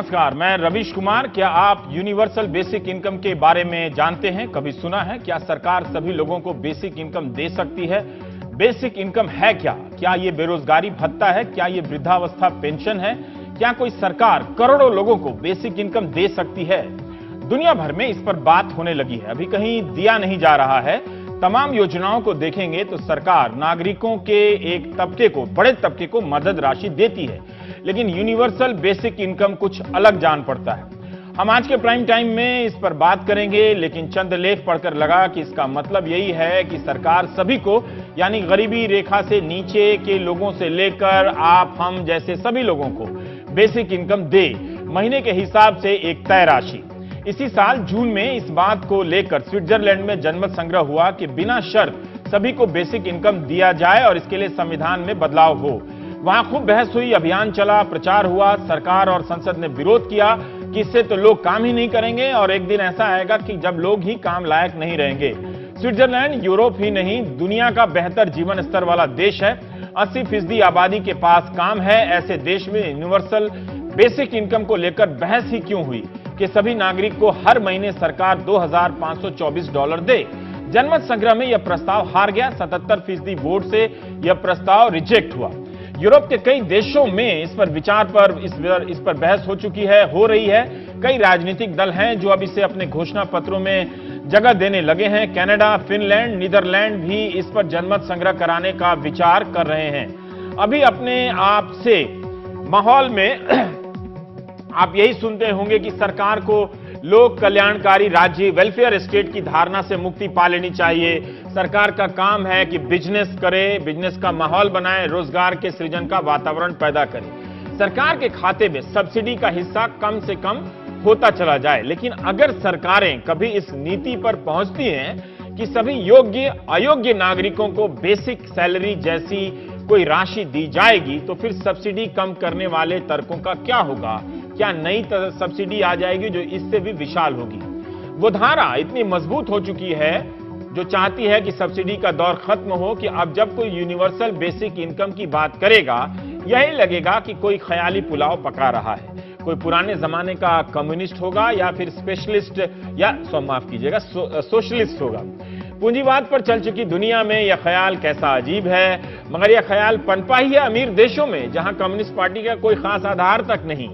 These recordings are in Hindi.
नमस्कार, मैं रवीश कुमार। क्या आप यूनिवर्सल बेसिक इनकम के बारे में जानते हैं? कभी सुना है? क्या सरकार सभी लोगों को बेसिक इनकम दे सकती है? बेसिक इनकम है क्या? क्या ये बेरोजगारी भत्ता है? क्या ये वृद्धावस्था पेंशन है? क्या कोई सरकार करोड़ों लोगों को बेसिक इनकम दे सकती है? दुनिया भर में इस पर बात होने लगी है। अभी कहीं दिया नहीं जा रहा है। तमाम योजनाओं को देखेंगे तो सरकार नागरिकों के एक तबके को, बड़े तबके को मदद राशि देती है, लेकिन यूनिवर्सल बेसिक इनकम कुछ अलग जान पड़ता है। हम आज के प्राइम टाइम में इस पर बात करेंगे, लेकिन चंद लेख पढ़कर लगा कि इसका मतलब यही है कि सरकार सभी को, यानी गरीबी रेखा से नीचे के लोगों से लेकर आप हम जैसे सभी लोगों को बेसिक इनकम दे, महीने के हिसाब से एक तय राशि। इसी साल जून में इस बात को लेकर स्विट्जरलैंड में जनमत संग्रह हुआ कि बिना शर्त सभी को बेसिक इनकम दिया जाए और इसके लिए संविधान में बदलाव हो। वहां खूब बहस हुई, अभियान चला, प्रचार हुआ, सरकार और संसद ने विरोध किया कि इससे तो लोग काम ही नहीं करेंगे और एक दिन ऐसा आएगा कि जब लोग ही काम लायक नहीं रहेंगे। स्विट्जरलैंड यूरोप ही नहीं, दुनिया का बेहतर जीवन स्तर वाला देश है। 80% आबादी के पास काम है। ऐसे देश में यूनिवर्सल बेसिक इनकम को लेकर बहस ही क्यों हुई कि सभी नागरिक को हर महीने सरकार $2,524 दे। जनमत संग्रह में यह प्रस्ताव हार गया। 77% वोट से यह प्रस्ताव रिजेक्ट हुआ। यूरोप के कई देशों में इस पर बहस हो चुकी है, हो रही है। कई राजनीतिक दल हैं जो अब इसे अपने घोषणा पत्रों में जगह देने लगे हैं। कनाडा, फिनलैंड, नीदरलैंड भी इस पर जनमत संग्रह कराने का विचार कर रहे हैं। अभी अपने आप से माहौल में आप यही सुनते होंगे कि सरकार को लोक कल्याणकारी राज्य, वेलफेयर स्टेट की धारणा से मुक्ति पा लेनी चाहिए। सरकार का काम है कि बिजनेस करे, बिजनेस का माहौल बनाए, रोजगार के सृजन का वातावरण पैदा करे। सरकार के खाते में सब्सिडी का हिस्सा कम से कम होता चला जाए। लेकिन अगर सरकारें कभी इस नीति पर पहुंचती हैं कि सभी योग्य अयोग्य नागरिकों को बेसिक सैलरी जैसी कोई राशि दी जाएगी, तो फिर सब्सिडी कम करने वाले तर्कों का क्या होगा? क्या नई सब्सिडी आ जाएगी जो इससे भी विशाल होगी? वो धारा इतनी मजबूत हो चुकी है जो चाहती है कि सब्सिडी का दौर खत्म हो, कि अब जब कोई यूनिवर्सल बेसिक इनकम की बात करेगा, यही लगेगा कि कोई ख्याली पुलाव पका रहा है। कोई पुराने जमाने का कम्युनिस्ट होगा या फिर स्पेशलिस्ट या माफ कीजिएगा सोशलिस्ट होगा। पूंजीवाद पर चल चुकी दुनिया में यह ख्याल कैसा अजीब है, मगर यह ख्याल पनपा ही है अमीर देशों में जहां कम्युनिस्ट पार्टी का कोई खास आधार तक नहीं।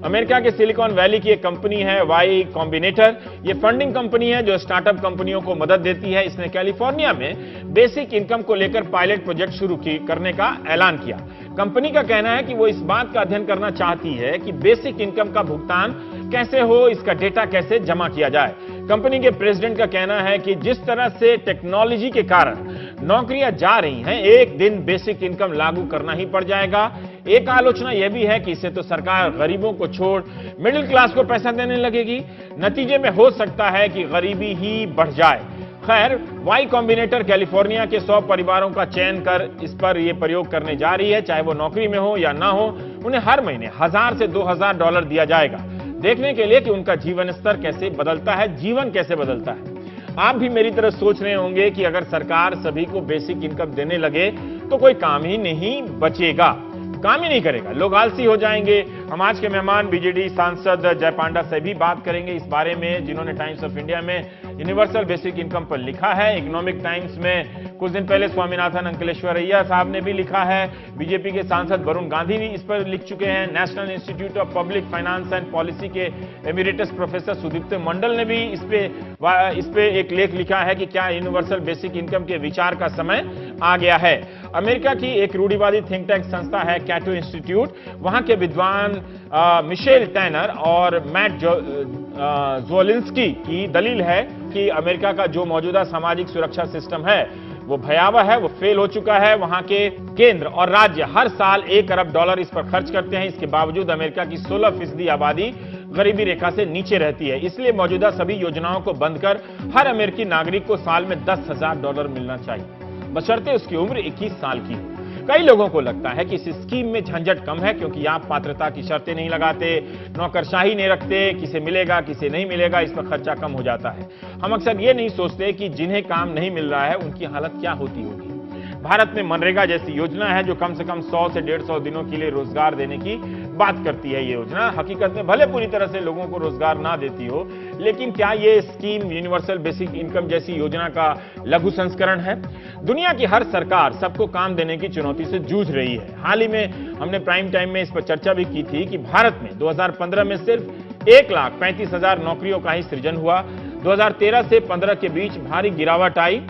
अमेरिका के सिलिकॉन वैली की एक कंपनी है वाई कॉम्बिनेटर। ये फंडिंग कंपनी है जो स्टार्टअप कंपनियों को मदद देती है। इसने कैलिफोर्निया में बेसिक इनकम को लेकर पायलट प्रोजेक्ट शुरू करने का ऐलान किया। कंपनी का कहना है कि वो इस बात का अध्ययन करना चाहती है कि बेसिक इनकम का भुगतान कैसे हो, इसका डेटा कैसे जमा किया जाए। कंपनी के प्रेसिडेंट का कहना है कि जिस तरह से टेक्नोलॉजी के कारण नौकरियां जा रही हैं, एक दिन बेसिक इनकम लागू करना ही पड़ जाएगा। एक आलोचना यह भी है कि इससे तो सरकार गरीबों को छोड़ मिडिल क्लास को पैसा देने लगेगी। नतीजे में हो सकता है कि गरीबी ही बढ़ जाए। खैर, वाई कॉम्बिनेटर कैलिफोर्निया के 100 परिवारों का चयन कर इस पर यह प्रयोग करने जा रही है। चाहे वो नौकरी में हो या ना हो, उन्हें हर महीने $1000 से $2000 दिया जाएगा, देखने के लिए कि उनका जीवन स्तर कैसे बदलता है, जीवन कैसे बदलता है। आप भी मेरी तरह सोच रहे होंगे कि अगर सरकार सभी को बेसिक इनकम देने लगे तो कोई काम ही नहीं बचेगा, काम ही नहीं करेगा, लोग आलसी हो जाएंगे। हम आज के मेहमान बीजेडी सांसद जय पांडा से भी बात करेंगे इस बारे में, जिन्होंने टाइम्स ऑफ इंडिया में यूनिवर्सल बेसिक इनकम पर लिखा है। इकोनॉमिक टाइम्स में कुछ दिन पहले स्वामीनाथन अंकलेश्वरैया साहब ने भी लिखा है। बीजेपी के सांसद वरुण गांधी भी इस पर लिख चुके हैं। National institute of public finance and policy के एमिरेटस प्रोफेसर सुदीप्त मंडल ने भी इस पे एक लेख लिखा है कि क्या यूनिवर्सल बेसिक इनकम के विचार का समय आ गया है। अमेरिका की एक रूढ़िवादी थिंक टैंक संस्था है कैटो इंस्टीट्यूट। वहां के विद्वान मिशेल टैनर और मैट ज़ोलिंस्की की दलील है कि अमेरिका का जो मौजूदा सामाजिक सुरक्षा सिस्टम है वो भयावह है, वो फेल हो चुका है। वहां के केंद्र और राज्य हर साल $1 अरब इस पर खर्च करते हैं। इसके बावजूद अमेरिका की 16% आबादी गरीबी रेखा से नीचे रहती है। इसलिए मौजूदा सभी योजनाओं को बंद कर हर अमेरिकी नागरिक को साल में $10,000 मिलना चाहिए, बशर्ते उसकी उम्र 21 साल की हो। कई लोगों को लगता है कि इस स्कीम में झंझट कम है, क्योंकि आप पात्रता की शर्तें नहीं लगाते, नौकरशाही नहीं रखते, किसे मिलेगा किसे नहीं मिलेगा, इस पर खर्चा कम हो जाता है। हम अक्सर ये नहीं सोचते कि जिन्हें काम नहीं मिल रहा है उनकी हालत क्या होती होगी। भारत में मनरेगा जैसी योजना है जो कम से कम 100 से 150 दिनों के लिए रोजगार देने की बात करती है ये योजना। हकीकत में भले पूरी तरह से लोगों को रोजगार ना देती हो, लेकिन क्या ये स्कीम यूनिवर्सल बेसिक इनकम जैसी योजना का लघु संस्करण है? दुनिया की हर सरकार सबको काम देने की चुनौती से जूझ रही है। हाल ही में हमने प्राइम टाइम में इस पर चर्चा भी की थी कि भारत में 2015 में सिर्फ 1,35,000 नौकरियों का ही सृजन हुआ। 2013 से 15 के बीच भारी गिरावट आई।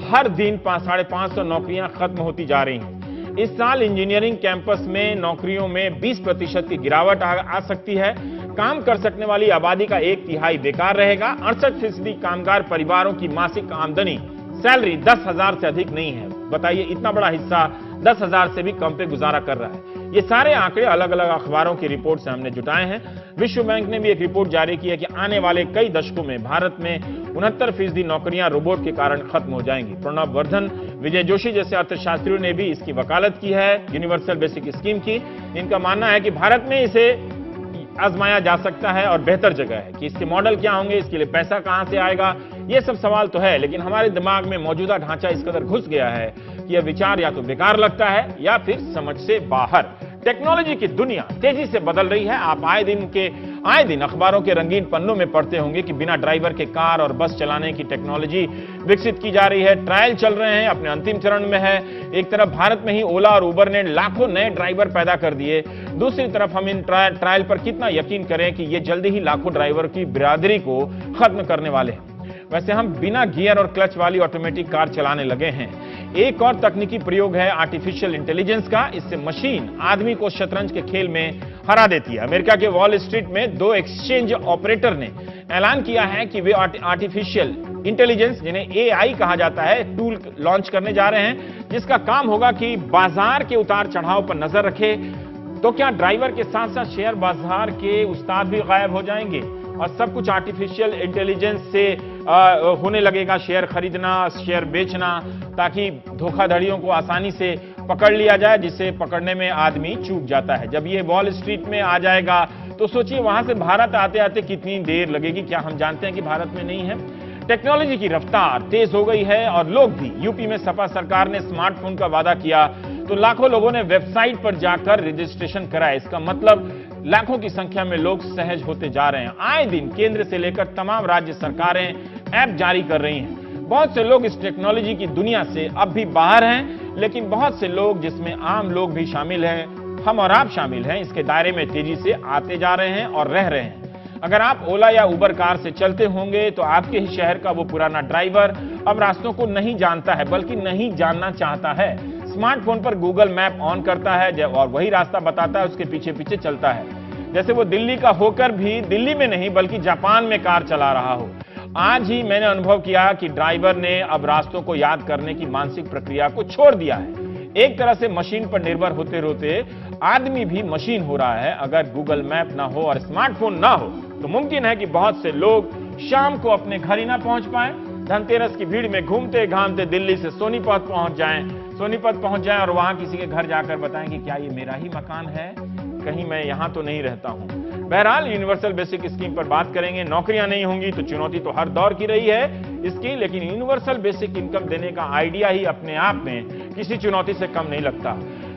हर दिन 550 नौकरियां खत्म होती जा रही हैं। इस साल इंजीनियरिंग कैंपस में नौकरियों में 20% की गिरावट आ सकती है। काम कर सकने वाली आबादी का 1/3 बेकार रहेगा। 68% कामगार परिवारों की मासिक आमदनी सैलरी 10,000 से अधिक नहीं है। बताइए, इतना बड़ा हिस्सा 10,000 से भी कम पे गुजारा कर रहा है। ये सारे आंकड़े अलग अलग अखबारों की रिपोर्ट से हमने जुटाए हैं। विश्व बैंक ने भी एक रिपोर्ट जारी की है कि आने वाले कई दशकों में भारत में 69% नौकरियां रोबोट के कारण खत्म हो जाएंगी। प्रणब वर्धन, विजय जोशी जैसे अर्थशास्त्रियों ने भी इसकी वकालत की है यूनिवर्सल बेसिक स्कीम की। इनका मानना है कि भारत में इसे आजमाया जा सकता है और बेहतर जगह है। कि इसके मॉडल क्या होंगे, इसके लिए पैसा कहां से आएगा, ये सब सवाल तो है, लेकिन हमारे दिमाग में मौजूदा ढांचा इस कदर घुस गया है कि यह विचार या तो बेकार लगता है या फिर समझ से बाहर। टेक्नोलॉजी की दुनिया तेजी से बदल रही है। आप आए दिन अखबारों के रंगीन पन्नों में पढ़ते होंगे कि बिना ड्राइवर के कार और बस चलाने की टेक्नोलॉजी विकसित की जा रही है। ट्रायल चल रहे हैं, अपने अंतिम चरण में है। एक तरफ भारत में ही ओला और उबर ने लाखों नए ड्राइवर पैदा कर दिए, दूसरी तरफ हम इन ट्रायल पर कितना यकीन करें कि ये जल्दी ही लाखों ड्राइवर की बिरादरी को खत्म करने वाले हैं। वैसे हम बिना गियर और क्लच वाली ऑटोमेटिक कार चलाने लगे हैं। एक और तकनीकी प्रयोग है आर्टिफिशियल इंटेलिजेंस का। इससे मशीन आदमी को शतरंज के खेल में हरा देती है। अमेरिका के वॉल स्ट्रीट में 2 एक्सचेंज ऑपरेटर ने ऐलान किया है कि वे आर्टिफिशियल इंटेलिजेंस, जिन्हें एआई कहा जाता है, टूल लॉन्च करने जा रहे हैं, जिसका काम होगा कि बाजार के उतार चढ़ाव पर नजर रखे। तो क्या ड्राइवर के साथ साथ शेयर बाजार के उस्ताद भी गायब हो जाएंगे और सब कुछ आर्टिफिशियल इंटेलिजेंस से होने लगेगा? शेयर खरीदना, शेयर बेचना, ताकि धोखाधड़ियों को आसानी से पकड़ लिया जाए, जिसे पकड़ने में आदमी चूक जाता है। जब ये वॉल स्ट्रीट में आ जाएगा तो सोचिए वहां से भारत आते आते कितनी देर लगेगी। क्या हम जानते हैं कि भारत में नहीं है? टेक्नोलॉजी की रफ्तार तेज हो गई है और लोग भी। यूपी में सपा सरकार ने स्मार्टफोन का वादा किया तो लाखों लोगों ने वेबसाइट पर जाकर रजिस्ट्रेशन कराया। इसका मतलब लाखों की संख्या में लोग सहज होते जा रहे हैं। आए दिन केंद्र से लेकर तमाम राज्य सरकारें ऐप जारी कर रही हैं। बहुत से लोग इस टेक्नोलॉजी की दुनिया से अब भी बाहर हैं, लेकिन बहुत से लोग, जिसमें आम लोग भी शामिल हैं, हम और आप शामिल हैं, इसके दायरे में तेजी से आते जा रहे हैं और रह रहे हैं। अगर आप ओला या उबर कार से चलते होंगे तो आपके ही शहर का वो पुराना ड्राइवर अब रास्तों को नहीं जानता है, बल्कि नहीं जानना चाहता है। स्मार्टफोन पर गूगल मैप ऑन करता है और वही रास्ता बताता है, उसके पीछे पीछे चलता है, जैसे वो दिल्ली का होकर भी दिल्ली में नहीं बल्कि जापान में कार चला रहा हो। आज ही मैंने अनुभव किया कि ड्राइवर ने अब रास्तों को याद करने की मानसिक प्रक्रिया को छोड़ दिया है। एक तरह से मशीन पर निर्भर होते होते आदमी भी मशीन हो रहा है। अगर गूगल मैप ना हो और स्मार्टफोन ना हो तो मुमकिन है कि बहुत से लोग शाम को अपने घर ही ना पहुंच पाए। धनतेरस की भीड़ में घूमते घामते दिल्ली से सोनीपत पहुंच जाएं और वहां किसी के घर जाकर बताएं कि क्या ये मेरा ही मकान है, कहीं मैं यहां तो नहीं रहता हूं। बहरहाल यूनिवर्सल बेसिक स्कीम पर बात करेंगे। नौकरियां नहीं होंगी तो चुनौती तो हर दौर की रही है इसकी, लेकिन यूनिवर्सल बेसिक इनकम देने का आइडिया ही अपने आप में किसी चुनौती से कम नहीं लगता।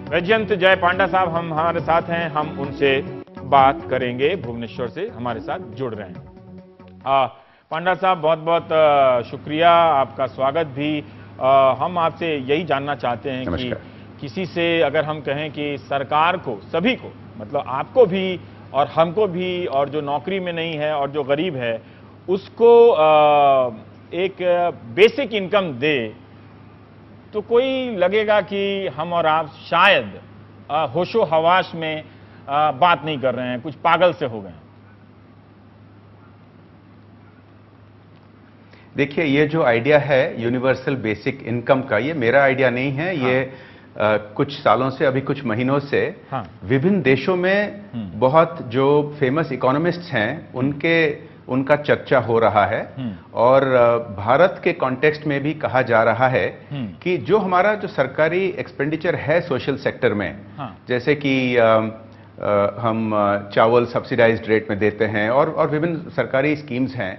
वैजयंत जय पांडा साहब हम हमारे साथ हैं, हम उनसे बात करेंगे। भुवनेश्वर से हमारे साथ जुड़ रहे हैं। पांडा साहब, बहुत बहुत शुक्रिया, आपका स्वागत भी। हम आपसे यही जानना चाहते हैं कि किसी से अगर हम कहें कि सरकार को, सभी को, मतलब आपको भी और हमको भी, और जो नौकरी में नहीं है और जो गरीब है उसको एक बेसिक इनकम दे, तो कोई लगेगा कि हम और आप शायद होशो हवास में बात नहीं कर रहे हैं, कुछ पागल से हो गए। देखिए, ये जो आइडिया है यूनिवर्सल बेसिक इनकम का, ये मेरा आइडिया नहीं है। हाँ। ये कुछ सालों से, अभी कुछ महीनों से हाँ। विभिन्न देशों में बहुत जो फेमस इकोनॉमिस्ट्स हैं उनका चर्चा हो रहा है और भारत के कॉन्टेक्स्ट में भी कहा जा रहा है कि जो हमारा जो सरकारी एक्सपेंडिचर है सोशल सेक्टर में, हाँ। जैसे कि हम चावल सब्सिडाइज्ड रेट में देते हैं और विभिन्न सरकारी स्कीम्स हैं,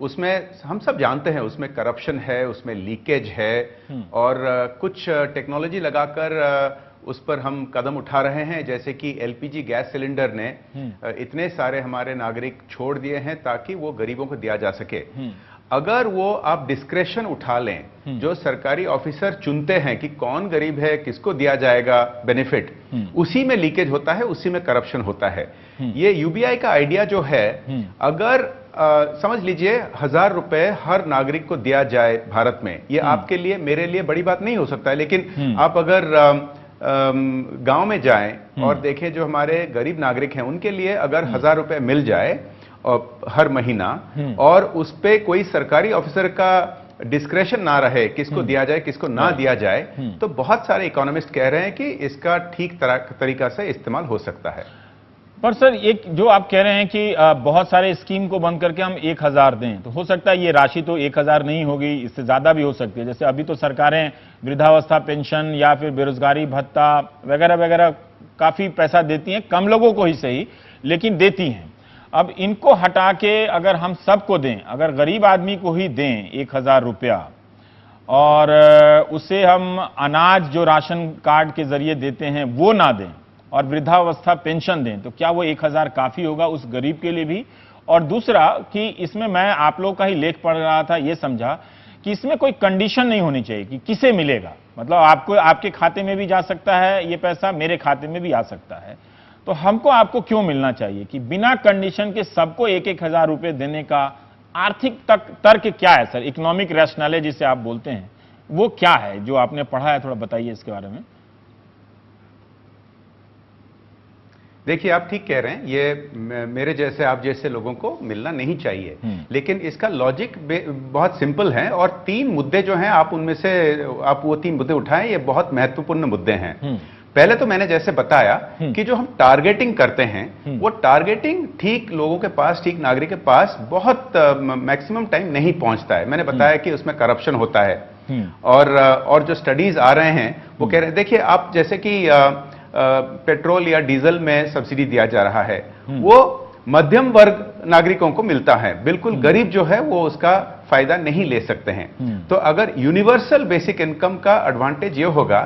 उसमें हम सब जानते हैं उसमें करप्शन है, उसमें लीकेज है और कुछ टेक्नोलॉजी लगाकर उस पर हम कदम उठा रहे हैं, जैसे कि एलपीजी गैस सिलेंडर ने इतने सारे हमारे नागरिक छोड़ दिए हैं ताकि वो गरीबों को दिया जा सके। अगर वो आप डिस्क्रेशन उठा लें, जो सरकारी ऑफिसर चुनते हैं कि कौन गरीब है, किसको दिया जाएगा बेनिफिट, उसी में लीकेज होता है, उसी में करप्शन होता है। ये यूबीआई का आइडिया जो है, अगर समझ लीजिए 1000 रुपए हर नागरिक को दिया जाए भारत में, ये आपके लिए मेरे लिए बड़ी बात नहीं हो सकता है, लेकिन आप अगर गांव में जाएं और देखें जो हमारे गरीब नागरिक हैं, उनके लिए अगर 1000 रुपए मिल जाए हर महीना, और उस पे कोई सरकारी ऑफिसर का डिस्क्रेशन ना रहे किसको दिया जाए किसको ना दिया जाए, तो बहुत सारे इकोनॉमिस्ट कह रहे हैं कि इसका ठीक तरीका से इस्तेमाल हो सकता है। पर सर, एक जो आप कह रहे हैं कि बहुत सारे स्कीम को बंद करके हम 1000 दें, तो हो सकता है ये राशि तो 1000 नहीं होगी, इससे ज्यादा भी हो सकती है। जैसे अभी तो सरकारें वृद्धावस्था पेंशन या फिर बेरोजगारी भत्ता वगैरह वगैरह काफी पैसा देती हैं, कम लोगों को ही सही, लेकिन देती हैं। अब इनको हटा के अगर हम सबको दें, अगर गरीब आदमी को ही दें 1000 रुपया, और उसे हम अनाज जो राशन कार्ड के जरिए देते हैं वो ना दें, और वृद्धावस्था पेंशन दें, तो क्या वो 1000 काफी होगा उस गरीब के लिए भी? और दूसरा कि इसमें मैं आप लोग का ही लेख पढ़ रहा था, ये समझा कि इसमें कोई कंडीशन नहीं होनी चाहिए कि किसे मिलेगा, मतलब आपको, आपके खाते में भी जा सकता है ये पैसा, मेरे खाते में भी आ सकता है, तो हमको आपको क्यों मिलना चाहिए कि बिना कंडीशन के सबको 1000 रुपए देने का आर्थिक तर्क क्या है सर? इकोनॉमिक रैशनैलिटी जिसे आप बोलते हैं, वो क्या है जो आपने पढ़ा है? थोड़ा बताइए इसके बारे में। देखिए, आप ठीक कह रहे हैं, ये मेरे जैसे आप जैसे लोगों को मिलना नहीं चाहिए, लेकिन इसका लॉजिक बहुत सिंपल है, और 3 मुद्दे जो हैं, आप उनमें से आप वो 3 मुद्दे उठाएं, ये बहुत महत्वपूर्ण मुद्दे हैं। पहले तो मैंने जैसे बताया कि जो हम टारगेटिंग करते हैं, वो टारगेटिंग ठीक लोगों के पास, ठीक नागरिक के पास बहुत मैक्सिमम टाइम नहीं पहुंचता है। मैंने बताया कि उसमें करप्शन होता है, और जो स्टडीज आ रहे हैं वो कह रहे हैं, देखिए आप जैसे कि पेट्रोल या डीजल में सब्सिडी दिया जा रहा है, वो मध्यम वर्ग नागरिकों को मिलता है, बिल्कुल गरीब जो है वो उसका फायदा नहीं ले सकते हैं। तो अगर यूनिवर्सल बेसिक इनकम का एडवांटेज ये होगा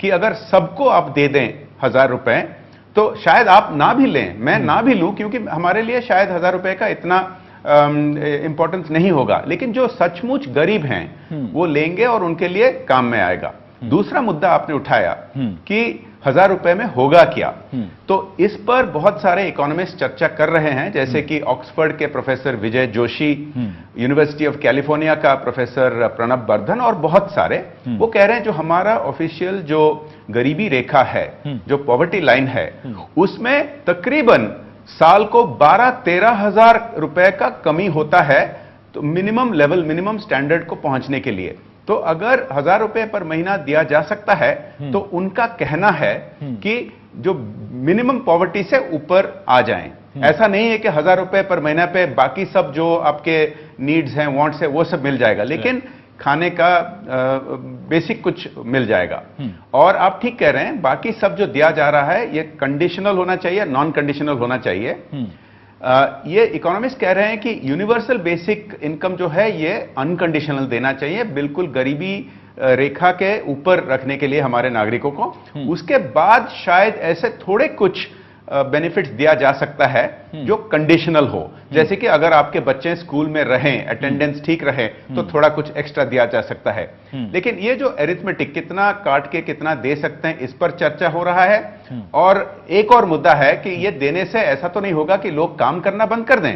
कि अगर सबको आप दे दें 1000 रुपए, तो शायद आप ना भी लें, मैं ना भी लूं, क्योंकि हमारे लिए शायद 1000 रुपए का इतना इंपॉर्टेंस नहीं होगा, लेकिन जो सचमुच गरीब हैं वो लेंगे और उनके लिए काम में आएगा। दूसरा मुद्दा आपने उठाया कि 1000 रुपए में होगा क्या, तो इस पर बहुत सारे इकोनॉमिस्ट चर्चा कर रहे हैं, जैसे कि ऑक्सफोर्ड के professor Vijay Joshi, university of California का प्रोफेसर प्रणब वर्धन, और बहुत सारे। वो कह रहे हैं जो हमारा ऑफिशियल जो गरीबी रेखा है, जो पॉवर्टी लाइन है, उसमें तकरीबन साल को 12-13 हजार रुपए का कमी होता है, तो मिनिमम लेवल, मिनिमम स्टैंडर्ड को पहुंचने के लिए। तो अगर 1000 रुपए पर महीना दिया जा सकता है, तो उनका कहना है कि जो मिनिमम पॉवर्टी से ऊपर आ जाएं। ऐसा नहीं है कि 1000 रुपए पर महीना पे बाकी सब जो आपके नीड्स हैं, वांट्स है, वो सब मिल जाएगा, लेकिन खाने का बेसिक कुछ मिल जाएगा। और आप ठीक कह रहे हैं, बाकी सब जो दिया जा रहा है ये कंडीशनल होना चाहिए, नॉन कंडीशनल होना चाहिए। ये इकोनॉमिस्ट कह रहे हैं कि यूनिवर्सल बेसिक इनकम जो है ये अनकंडीशनल देना चाहिए, बिल्कुल गरीबी रेखा के ऊपर रखने के लिए हमारे नागरिकों को। उसके बाद शायद ऐसे थोड़े कुछ बेनिफिट्स दिया जा सकता है जो कंडीशनल हो, जैसे कि अगर आपके बच्चे स्कूल में रहें, अटेंडेंस ठीक रहे, तो थोड़ा कुछ एक्स्ट्रा दिया जा सकता है। लेकिन ये जो एरिथमेटिक कितना काट के कितना दे सकते हैं, इस पर चर्चा हो रहा है। और एक और मुद्दा है कि ये देने से ऐसा तो नहीं होगा कि लोग काम करना बंद कर दें।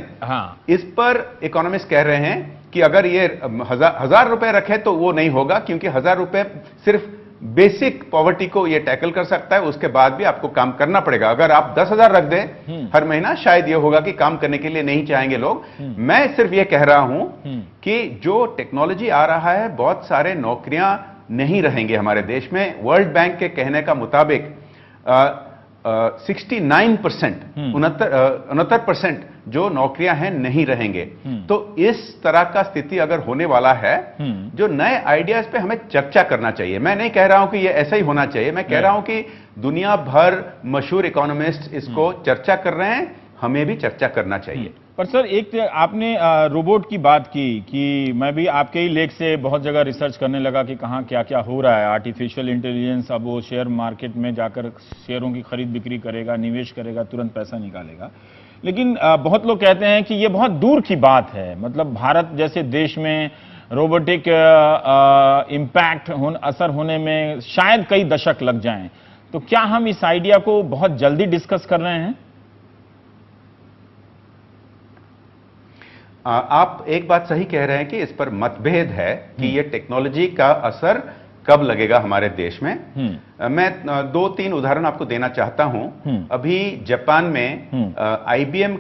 इस पर इकोनॉमिस्ट कह रहे हैं कि अगर ये 1000 रुपए रखे तो वो नहीं होगा, क्योंकि 1000 रुपए सिर्फ बेसिक पॉवर्टी को ये टैकल कर सकता है, उसके बाद भी आपको काम करना पड़ेगा। अगर आप 10,000 रख दें हर महीना, शायद ये होगा कि काम करने के लिए नहीं चाहेंगे लोग। मैं सिर्फ ये कह रहा हूं कि जो टेक्नोलॉजी आ रहा है, बहुत सारे नौकरियां नहीं रहेंगे हमारे देश में। वर्ल्ड बैंक के कहने का मुताबिक 69%, 69% जो नौकरियां हैं नहीं रहेंगे। तो इस तरह का स्थिति अगर होने वाला है, जो नए आइडियाज पे हमें चर्चा करना चाहिए। मैं नहीं कह रहा हूं कि ये ऐसा ही होना चाहिए, मैं कह रहा हूं कि दुनिया भर मशहूर इकोनॉमिस्ट इसको चर्चा कर रहे हैं, हमें भी चर्चा करना चाहिए। पर सर एक आपने रोबोट की बात की कि मैं भी आपके ही लेख से बहुत जगह रिसर्च करने लगा कि कहाँ क्या क्या हो रहा है। आर्टिफिशियल इंटेलिजेंस अब वो शेयर मार्केट में जाकर शेयरों की खरीद बिक्री करेगा, निवेश करेगा, तुरंत पैसा निकालेगा। लेकिन बहुत लोग कहते हैं कि ये बहुत दूर की बात है। मतलब भारत जैसे देश में रोबोटिक इम्पैक्ट असर होने में शायद कई दशक लग जाएं। तो क्या हम इस आइडिया को बहुत जल्दी डिस्कस कर रहे हैं? आप एक बात सही कह रहे हैं कि इस पर मतभेद है कि ये टेक्नोलॉजी का असर कब लगेगा हमारे देश में। मैं 2-3 उदाहरण आपको देना चाहता हूं। अभी जापान में आईबीएम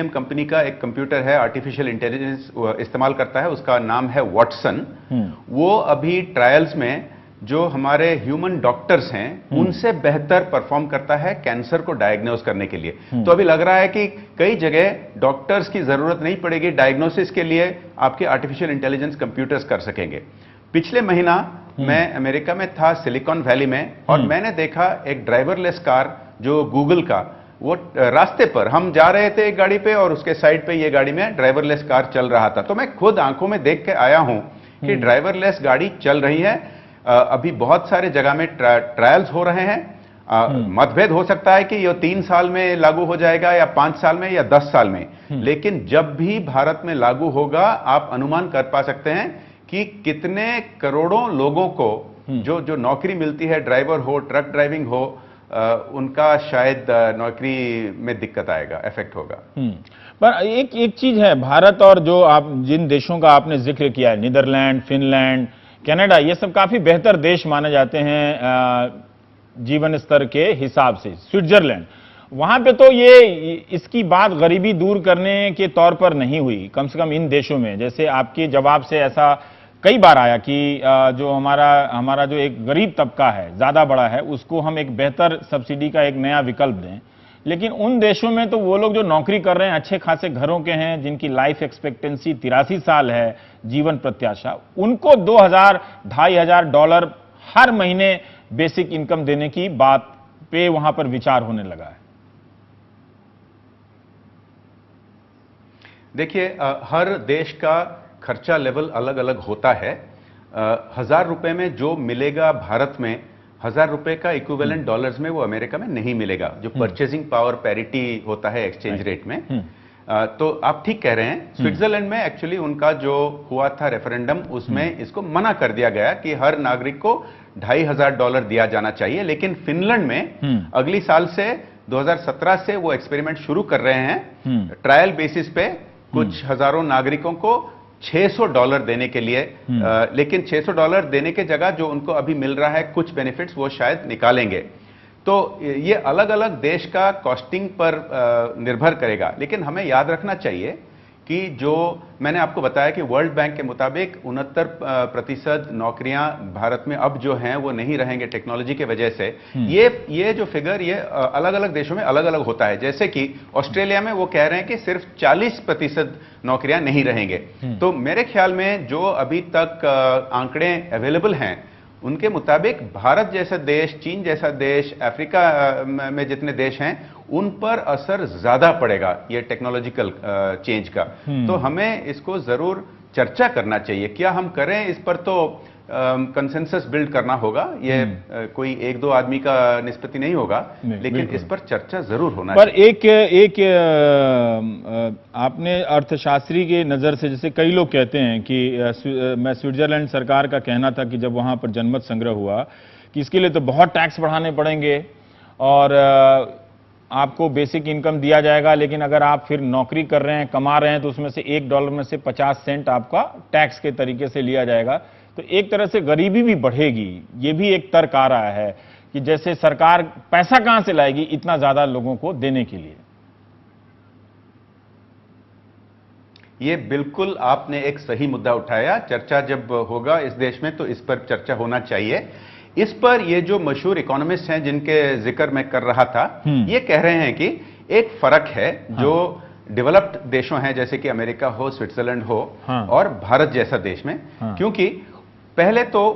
कंपनी का एक कंप्यूटर है, आर्टिफिशियल इंटेलिजेंस इस्तेमाल करता है, उसका नाम है वॉटसन। वो अभी ट्रायल्स में जो हमारे ह्यूमन डॉक्टर्स हैं उनसे बेहतर परफॉर्म करता है कैंसर को डायग्नोस करने के लिए। तो अभी लग रहा है कि कई जगह डॉक्टर्स की जरूरत नहीं पड़ेगी, डायग्नोसिस के लिए आपके आर्टिफिशियल इंटेलिजेंस कंप्यूटर्स कर सकेंगे। पिछले महीना मैं अमेरिका में था, सिलिकॉन वैली में, और मैंने देखा एक ड्राइवरलेस कार जो गूगल का, वो रास्ते पर हम जा रहे थे एक गाड़ी पे और उसके साइड पे ये गाड़ी में ड्राइवरलेस कार चल रहा था। तो मैं खुद आंखों में देख के आया हूं कि ड्राइवरलेस गाड़ी चल रही है। अभी बहुत सारे जगह में ट्रायल्स हो रहे हैं। मतभेद हो सकता है कि ये 3 साल में लागू हो जाएगा या 5 साल में या 10 साल में, लेकिन जब भी भारत में लागू होगा आप अनुमान कर पा सकते हैं कि कितने करोड़ों लोगों को जो नौकरी मिलती है, ड्राइवर हो, ट्रक ड्राइविंग हो, उनका शायद नौकरी में दिक्कत आएगा, इफेक्ट होगा। पर एक चीज है, भारत और जो आप जिन देशों का आपने जिक्र किया है, नीदरलैंड, फिनलैंड, कनाडा, ये सब काफी बेहतर देश माने जाते हैं जीवन स्तर के हिसाब से। स्विट्जरलैंड, वहां पे तो ये इसकी बात गरीबी दूर करने के तौर पर नहीं हुई, कम से कम इन देशों में। जैसे आपके जवाब से ऐसा कई बार आया कि जो हमारा जो एक गरीब तबका है, ज्यादा बड़ा है, उसको हम एक बेहतर सब्सिडी का एक नया विकल्प दें। लेकिन उन देशों में तो वो लोग जो नौकरी कर रहे हैं, अच्छे खासे घरों के हैं, जिनकी लाइफ एक्सपेक्टेंसी 83 साल है, जीवन प्रत्याशा, उनको $2,000-$2,500 हर महीने बेसिक इनकम देने की बात पे वहां पर विचार होने लगा है। देखिए, हर देश का खर्चा लेवल अलग अलग होता है। 1000 रुपए में जो मिलेगा भारत में, 1000 रुपए का इक्विवेलेंट डॉलर्स में वो अमेरिका में नहीं मिलेगा, जो परचेजिंग पावर पैरिटी होता है एक्सचेंज रेट में। तो आप ठीक कह रहे हैं। स्विट्जरलैंड में एक्चुअली उनका जो हुआ था रेफरेंडम, उसमें इसको मना कर दिया गया कि हर नागरिक को $2,500 दिया जाना चाहिए। लेकिन फिनलैंड में अगली साल से 2017 से वो एक्सपेरिमेंट शुरू कर रहे हैं, ट्रायल बेसिस पे कुछ हजारों नागरिकों को $600 देने के लिए। लेकिन $600 देने के जगह जो उनको अभी मिल रहा है कुछ बेनिफिट्स, वो शायद निकालेंगे। तो ये अलग अलग देश का कॉस्टिंग पर निर्भर करेगा। लेकिन हमें याद रखना चाहिए कि जो मैंने आपको बताया कि वर्ल्ड बैंक के मुताबिक 69% नौकरियां भारत में अब जो हैं वो नहीं रहेंगे टेक्नोलॉजी के वजह से। ये जो फिगर ये अलग अलग देशों में अलग अलग होता है। जैसे कि ऑस्ट्रेलिया में वो कह रहे हैं कि सिर्फ 40% नौकरियां नहीं रहेंगे। तो मेरे ख्याल में जो अभी तक आंकड़े अवेलेबल हैं उनके मुताबिक भारत जैसा देश, चीन जैसा देश, अफ्रीका में जितने देश हैं, उन पर असर ज्यादा पड़ेगा ये टेक्नोलॉजिकल चेंज का। तो हमें इसको जरूर चर्चा करना चाहिए। क्या हम करें इस पर, तो कंसेंसस बिल्ड करना होगा। ये कोई 1-2 आदमी का निष्पत्ति नहीं होगा, लेकिन इस पर चर्चा जरूर होना चाहिए। पर आपने अर्थशास्त्री की नजर से, जैसे कई लोग कहते हैं कि मैं स्विट्जरलैंड सरकार का कहना था कि जब वहां पर जनमत संग्रह हुआ कि इसके लिए तो बहुत टैक्स बढ़ाने पड़ेंगे और आपको बेसिक इनकम दिया जाएगा, लेकिन अगर आप फिर नौकरी कर रहे हैं, कमा रहे हैं, तो उसमें से $1 में से 50 सेंट आपका टैक्स के तरीके से लिया जाएगा। तो एक तरह से गरीबी भी बढ़ेगी। ये भी एक तर्क आ रहा है कि जैसे सरकार पैसा कहां से लाएगी इतना ज्यादा लोगों को देने के लिए। ये बिल्कुल आपने एक सही मुद्दा उठाया। चर्चा जब होगा इस देश में तो इस पर चर्चा होना चाहिए। इस पर ये जो मशहूर इकोनॉमिस्ट हैं जिनके जिक्र मैं कर रहा था, ये कह रहे हैं कि एक फर्क है जो डेवलप्ड देशों हैं, जैसे कि अमेरिका हो, स्विट्जरलैंड हो, और भारत जैसा देश में। क्योंकि पहले तो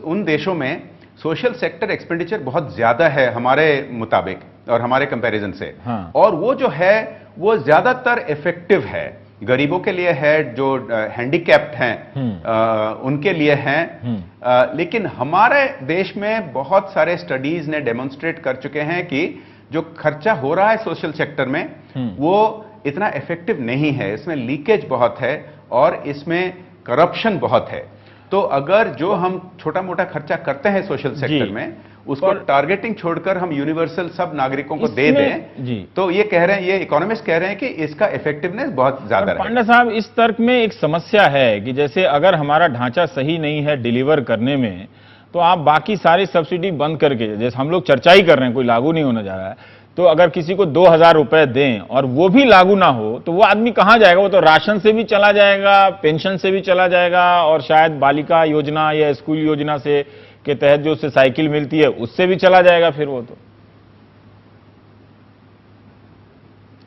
उन देशों में सोशल सेक्टर एक्सपेंडिचर बहुत ज्यादा है हमारे मुताबिक, और हमारे कंपैरिजन से। हाँ। और वो जो है वो ज्यादातर इफेक्टिव है, गरीबों के लिए है, जो हैंडीकैप्ड हैं उनके लिए हैं। लेकिन हमारे देश में बहुत सारे स्टडीज ने डेमोन्स्ट्रेट कर चुके हैं कि जो खर्चा हो रहा है सोशल सेक्टर में वो इतना इफेक्टिव नहीं है, इसमें लीकेज बहुत है और इसमें करप्शन बहुत है। तो अगर जो हम छोटा मोटा खर्चा करते हैं सोशल सेक्टर में उसको टारगेटिंग छोड़कर हम यूनिवर्सल सब नागरिकों को दे दें, तो ये कह रहे हैं, ये इकोनॉमिस्ट कह रहे हैं कि इसका इफेक्टिवनेस बहुत ज्यादा है। पांडे साहब, इस तर्क में एक समस्या है कि जैसे अगर हमारा ढांचा सही नहीं है डिलीवर करने में, तो आप बाकी सारी सब्सिडी बंद करके, जैसे हम लोग चर्चा ही कर रहे हैं, कोई लागू नहीं होने जा रहा है, तो अगर किसी को 2,000 रुपए दें और वो भी लागू ना हो तो वो आदमी कहां जाएगा? वो तो राशन से भी चला जाएगा, पेंशन से भी चला जाएगा और शायद बालिका योजना या स्कूल योजना से के तहत जो उसे साइकिल मिलती है उससे भी चला जाएगा फिर वो। तो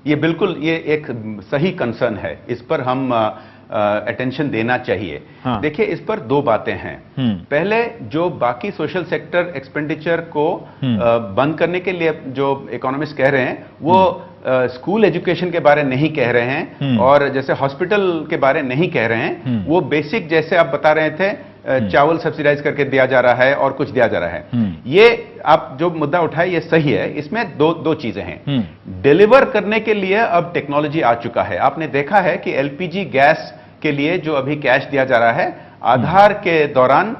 ये बिल्कुल ये एक सही कंसर्न है, इस पर हम अटेंशन देना चाहिए। हाँ। देखिए, इस पर दो बातें हैं। पहले, जो बाकी सोशल सेक्टर एक्सपेंडिचर को बंद करने के लिए जो इकोनॉमिस्ट कह रहे हैं वो स्कूल एजुकेशन के बारे नहीं कह रहे हैं और जैसे हॉस्पिटल के बारे नहीं कह रहे हैं। वो बेसिक, जैसे आप बता रहे थे, चावल सब्सिडाइज करके दिया जा रहा है और कुछ दिया जा रहा है। ये आप जो मुद्दा उठाए ये सही है। इसमें दो चीजें हैं। डिलीवर करने के लिए अब टेक्नोलॉजी आ चुका है। आपने देखा है कि एलपीजी गैस के लिए जो अभी कैश दिया जा रहा है, आधार के दौरान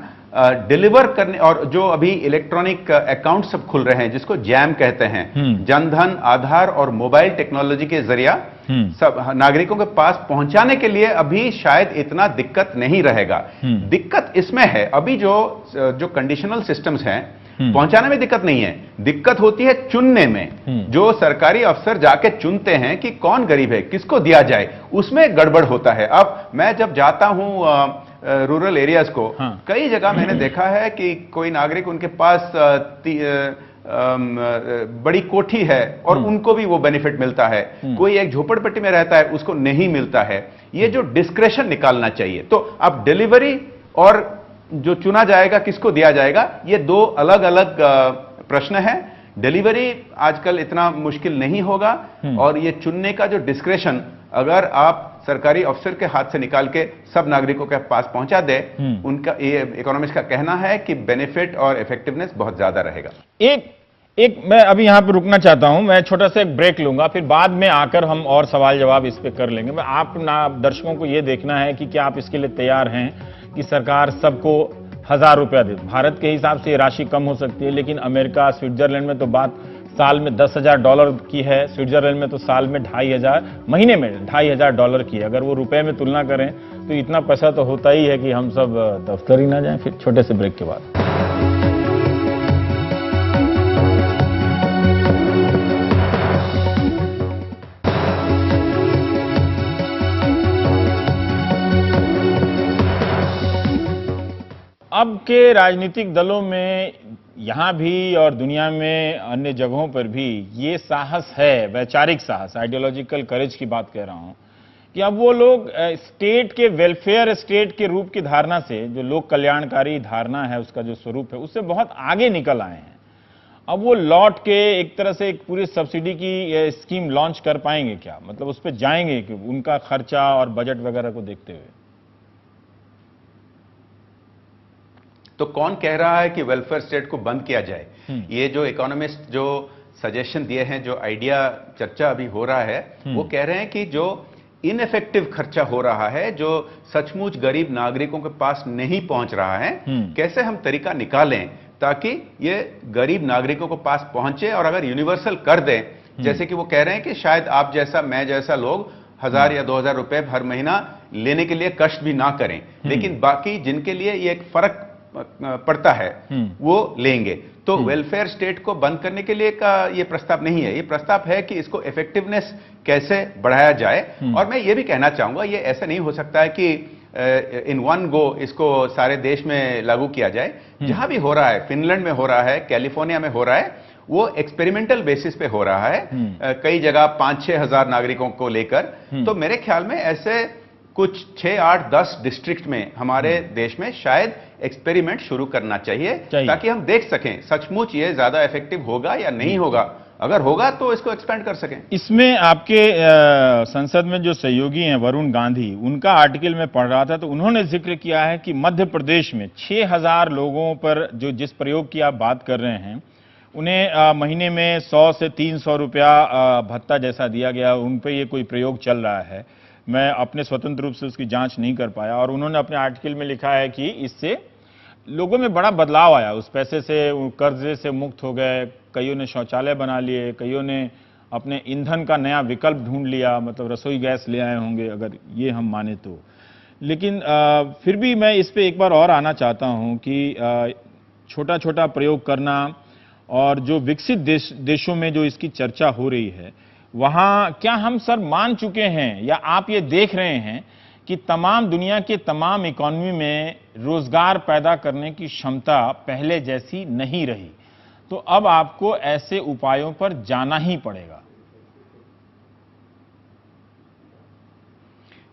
डिलीवर करने, और जो अभी इलेक्ट्रॉनिक अकाउंट सब खुल रहे हैं जिसको जैम कहते हैं, जनधन, आधार और मोबाइल टेक्नोलॉजी के जरिया सब नागरिकों के पास पहुंचाने के लिए अभी शायद इतना दिक्कत नहीं रहेगा। दिक्कत इसमें है, अभी जो कंडीशनल सिस्टम्स हैं पहुंचाने में दिक्कत नहीं है, दिक्कत होती है चुनने में। जो सरकारी अफसर जाके चुनते हैं कि कौन गरीब है, किसको दिया जाए, उसमें गड़बड़ होता है। अब मैं जब जाता हूं रूरल एरियाज को, कई जगह मैंने देखा है कि कोई नागरिक, उनके पास बड़ी कोठी है और उनको भी वो बेनिफिट मिलता है, कोई एक झोपड़पट्टी में रहता है उसको नहीं मिलता है। ये जो डिस्क्रेशन निकालना चाहिए। तो अब डिलीवरी और जो चुना जाएगा, किसको दिया जाएगा, ये दो अलग अलग प्रश्न है। डिलीवरी आजकल इतना मुश्किल नहीं होगा और ये चुनने का जो डिस्क्रेशन अगर आप सरकारी अफसर के हाथ से निकाल के सब नागरिकों के पास पहुंचा दे, उनका, ये इकोनॉमिस्ट का कहना है कि बेनिफिट और इफेक्टिवनेस बहुत ज्यादा रहेगा। एक मैं अभी यहां पर रुकना चाहता हूं, मैं छोटा सा एक ब्रेक लूंगा, फिर बाद में आकर हम और सवाल जवाब इस पे कर लेंगे। मैं आप दर्शकों को यह देखना है कि क्या आप इसके लिए तैयार हैं कि सरकार सबको 1,000 रुपया दे। भारत के हिसाब से ये राशि कम हो सकती है, लेकिन अमेरिका, स्विट्जरलैंड में तो बात साल में $10,000 की है, स्विट्जरलैंड में तो साल में 2,500, महीने में $2,500 की है। अगर वो रुपए में तुलना करें तो इतना पैसा तो होता ही है कि हम सब दफ्तर ही ना जाएं। फिर छोटे से ब्रेक के बाद अब के राजनीतिक दलों में, यहां भी और दुनिया में अन्य जगहों पर भी, ये साहस है, वैचारिक साहस, आइडियोलॉजिकल करेज की बात कह रहा हूं, कि अब वो लोग स्टेट के वेलफेयर स्टेट के रूप की धारणा से, जो लोक कल्याणकारी धारणा है उसका जो स्वरूप है, उससे बहुत आगे निकल आए हैं। अब वो लौट के एक तरह से एक पूरी सब्सिडी की स्कीम लॉन्च कर पाएंगे क्या? मतलब उस पर जाएंगे कि उनका खर्चा और बजट वगैरह को देखते हुए? तो कौन कह रहा है कि वेलफेयर स्टेट को बंद किया जाए? ये जो इकोनॉमिस्ट जो सजेशन दिए हैं, जो आइडिया चर्चा अभी हो रहा है, वो कह रहे हैं कि जो इनफेक्टिव खर्चा हो रहा है, जो सचमुच गरीब नागरिकों के पास नहीं पहुंच रहा है, कैसे हम तरीका निकालें ताकि ये गरीब नागरिकों को पास पहुंचे। और अगर यूनिवर्सल कर दें, जैसे कि वो कह रहे हैं कि शायद आप जैसा, मैं जैसा लोग 1,000 या 2,000 रुपए हर महीना लेने के लिए कष्ट भी ना करें, लेकिन बाकी जिनके लिए ये एक फर्क पड़ता है वो लेंगे। तो वेलफेयर स्टेट को बंद करने के लिए का ये प्रस्ताव नहीं है, ये प्रस्ताव है कि इसको इफेक्टिवनेस कैसे बढ़ाया जाए। और मैं ये भी कहना चाहूंगा, ये ऐसा नहीं हो सकता है कि इन वन गो इसको सारे देश में लागू किया जाए। जहां भी हो रहा है, फिनलैंड में हो रहा है, कैलिफोर्निया में हो रहा है, वो एक्सपेरिमेंटल बेसिस पे हो रहा है, कई जगह 5-6 हजार नागरिकों को लेकर। तो मेरे ख्याल में ऐसे कुछ 6, 8, 10 डिस्ट्रिक्ट में हमारे देश में शायद एक्सपेरिमेंट शुरू करना चाहिए ताकि हम देख सकें सचमुच ये ज्यादा इफेक्टिव होगा या नहीं होगा। अगर होगा तो इसको एक्सपेंड कर सकें। इसमें आपके संसद में जो सहयोगी हैं वरुण गांधी, उनका आर्टिकल में पढ़ रहा था तो उन्होंने जिक्र किया है कि मध्य प्रदेश में 6000 लोगों पर जो जिस प्रयोग की आप बात कर रहे हैं उन्हें महीने में 100 से 300 रुपया भत्ता जैसा दिया गया, उन पर ये कोई प्रयोग चल रहा है। मैं अपने स्वतंत्र रूप से उसकी जांच नहीं कर पाया और उन्होंने अपने आर्टिकल में लिखा है कि इससे लोगों में बड़ा बदलाव आया, उस पैसे से कर्जे से मुक्त हो गए, कईयों ने शौचालय बना लिए, कईयों ने अपने ईंधन का नया विकल्प ढूंढ लिया, मतलब रसोई गैस ले आए होंगे अगर ये हम माने तो। लेकिन फिर भी मैं इस पे एक बार और आना चाहता हूं कि छोटा छोटा प्रयोग करना और जो विकसित देशों में जो इसकी चर्चा हो रही है वहां क्या हम सर मान चुके हैं या आप ये देख रहे हैं कि तमाम दुनिया के तमाम इकोनॉमी में रोजगार पैदा करने की क्षमता पहले जैसी नहीं रही, तो अब आपको ऐसे उपायों पर जाना ही पड़ेगा?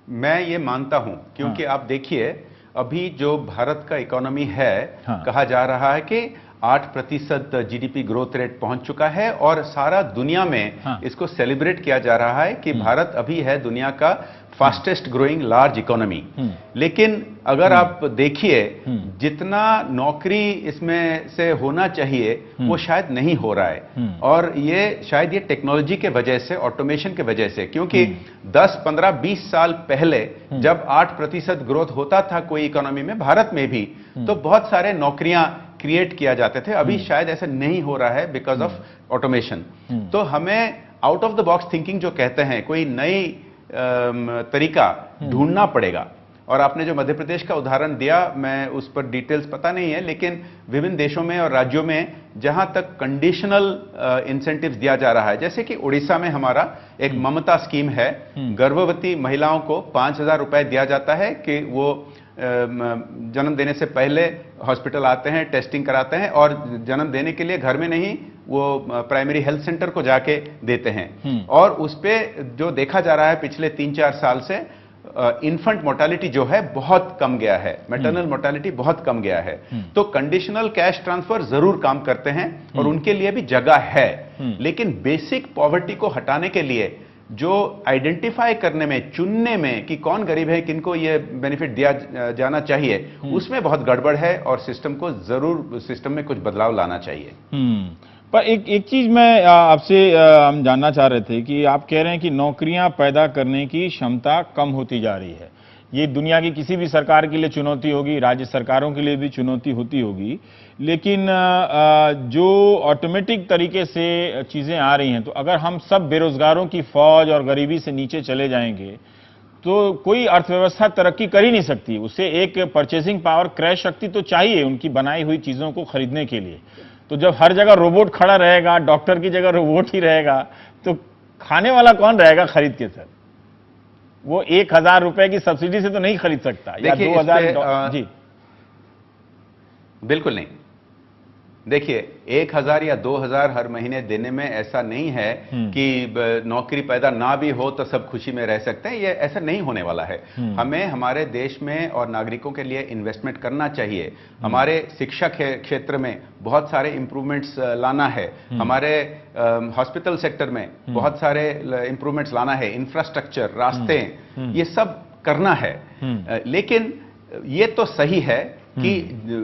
मैं ये मानता हूं क्योंकि आप देखिए अभी जो भारत का इकोनॉमी है, कहा जा रहा है कि 8% जीडीपी ग्रोथ रेट पहुंच चुका है और सारा दुनिया में इसको सेलिब्रेट किया जा रहा है कि भारत अभी है दुनिया का फास्टेस्ट ग्रोइंग लार्ज इकोनॉमी। लेकिन अगर आप देखिए जितना नौकरी इसमें से होना चाहिए वो शायद नहीं हो रहा है और ये शायद ये टेक्नोलॉजी के वजह से, ऑटोमेशन के वजह से, क्योंकि 10, 15, 20 साल पहले जब 8% ग्रोथ होता था कोई इकोनॉमी में, भारत में भी, तो बहुत सारे नौकरियां क्रिएट किया जाते थे। अभी शायद ऐसा नहीं हो रहा है बिकॉज ऑफ ऑटोमेशन। तो हमें out of the box thinking जो कहते हैं, कोई नई तरीका ढूंढना पड़ेगा। और आपने जो मध्य प्रदेश का उदाहरण दिया, मैं उस पर डिटेल्स पता नहीं है, लेकिन विभिन्न देशों में और राज्यों में जहां तक कंडीशनल इंसेंटिव्स दिया जा रहा है, जैसे कि उड़ीसा में हमारा एक ममता स्कीम है, गर्भवती महिलाओं को 5000 रुपए दिया जाता है कि वो जन्म देने से पहले हॉस्पिटल आते हैं, टेस्टिंग कराते हैं और जन्म देने के लिए घर में नहीं, वो प्राइमरी हेल्थ सेंटर को जाके देते हैं। और उस पे जो देखा जा रहा है पिछले 3-4 साल से, इन्फेंट मोर्टेलिटी जो है बहुत कम गया है, मैटरनल मोर्टेलिटी बहुत कम गया है। तो कंडीशनल कैश ट्रांसफर जरूर काम करते हैं और उनके लिए भी जगह है, लेकिन बेसिक पॉवर्टी को हटाने के लिए जो आइडेंटिफाई करने में, चुनने में कि कौन गरीब है, किनको ये बेनिफिट दिया जाना चाहिए, उसमें बहुत गड़बड़ है और सिस्टम को जरूर, सिस्टम में कुछ बदलाव लाना चाहिए। पर एक चीज मैं आपसे हम जानना चाह रहे थे कि आप कह रहे हैं कि नौकरियां पैदा करने की क्षमता कम होती जा रही है। ये दुनिया की किसी भी सरकार के लिए चुनौती होगी, राज्य सरकारों के लिए भी चुनौती होती होगी, लेकिन जो ऑटोमेटिक तरीके से चीजें आ रही हैं, तो अगर हम सब बेरोजगारों की फौज और गरीबी से नीचे चले जाएंगे तो कोई अर्थव्यवस्था तरक्की कर ही नहीं सकती। उसे एक परचेसिंग पावर, क्रय शक्ति तो चाहिए उनकी बनाई हुई चीजों को खरीदने के लिए। तो जब हर जगह रोबोट खड़ा रहेगा, डॉक्टर की जगह रोबोट ही रहेगा, तो खाने वाला कौन रहेगा खरीद के? सर वो 1000 रुपए की सब्सिडी से तो नहीं खरीद सकता, या 2000। जी बिल्कुल नहीं। देखिए 1000 या 2000 हर महीने देने में ऐसा नहीं है कि नौकरी पैदा ना भी हो तो सब खुशी में रह सकते हैं, ये ऐसा नहीं होने वाला है। हमें हमारे देश में और नागरिकों के लिए इन्वेस्टमेंट करना चाहिए। हमारे शिक्षा क्षेत्र में बहुत सारे इंप्रूवमेंट्स लाना है, हमारे हॉस्पिटल सेक्टर में बहुत सारे इंप्रूवमेंट्स लाना है, इंफ्रास्ट्रक्चर, रास्ते, ये सब करना है। लेकिन ये तो सही है कि